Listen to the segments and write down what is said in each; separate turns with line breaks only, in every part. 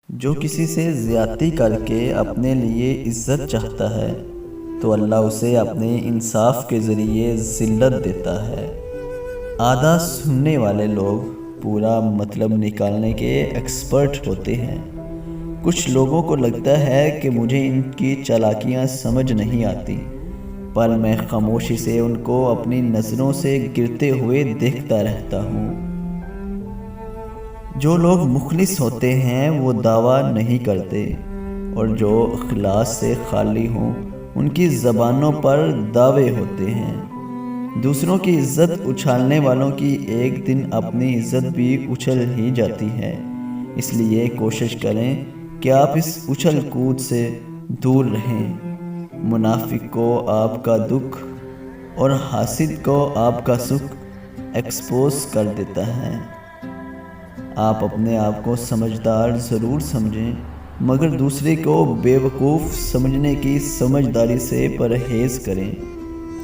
جو کسی سے زیادتی کر کے اپنے لیے عزت چاہتا ہے تو اللہ اسے اپنے انصاف کے ذریعے ذلت دیتا ہے۔ آدھا سننے والے لوگ پورا مطلب نکالنے کے ایکسپرٹ ہوتے ہیں۔ کچھ لوگوں کو لگتا ہے کہ مجھے ان کی چالاکیاں سمجھ نہیں آتی، پر میں خاموشی سے ان کو اپنی نظروں سے گرتے ہوئے دیکھتا رہتا ہوں۔ جو لوگ مخلص ہوتے ہیں وہ دعویٰ نہیں کرتے، اور جو اخلاص سے خالی ہوں ان کی زبانوں پر دعوے ہوتے ہیں۔ دوسروں کی عزت اچھالنے والوں کی ایک دن اپنی عزت بھی اچھل ہی جاتی ہے، اس لیے کوشش کریں کہ آپ اس اچھل کود سے دور رہیں۔ منافق کو آپ کا دکھ اور حاسد کو آپ کا سکھ ایکسپوز کر دیتا ہے۔ آپ اپنے آپ کو سمجھدار ضرور سمجھیں، مگر دوسرے کو بے وقوف سمجھنے کی سمجھداری سے پرہیز کریں۔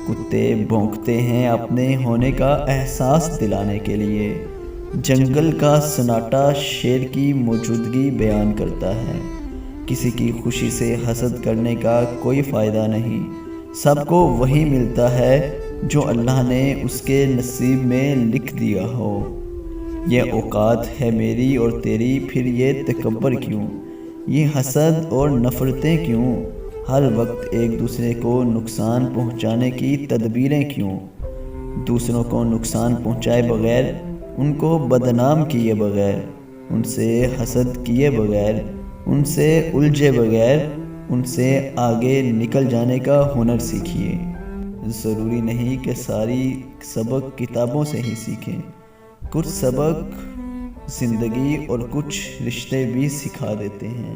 کتے بھونکتے ہیں اپنے ہونے کا احساس دلانے کے لیے، جنگل کا سناٹا شیر کی موجودگی بیان کرتا ہے۔ کسی کی خوشی سے حسد کرنے کا کوئی فائدہ نہیں، سب کو وہی ملتا ہے جو اللہ نے اس کے نصیب میں لکھ دیا ہو۔ یہ اوقات ہے میری اور تیری، پھر یہ تکبر کیوں، یہ حسد اور نفرتیں کیوں، ہر وقت ایک دوسرے کو نقصان پہنچانے کی تدبیریں کیوں؟ دوسروں کو نقصان پہنچائے بغیر، ان کو بدنام کیے بغیر، ان سے حسد کیے بغیر، ان سے الجھے بغیر، ان سے آگے نکل جانے کا ہنر سیکھیے۔ ضروری نہیں کہ ساری سبق کتابوں سے ہی سیکھیں، کچھ سبق زندگی اور کچھ رشتے بھی سکھا دیتے ہیں۔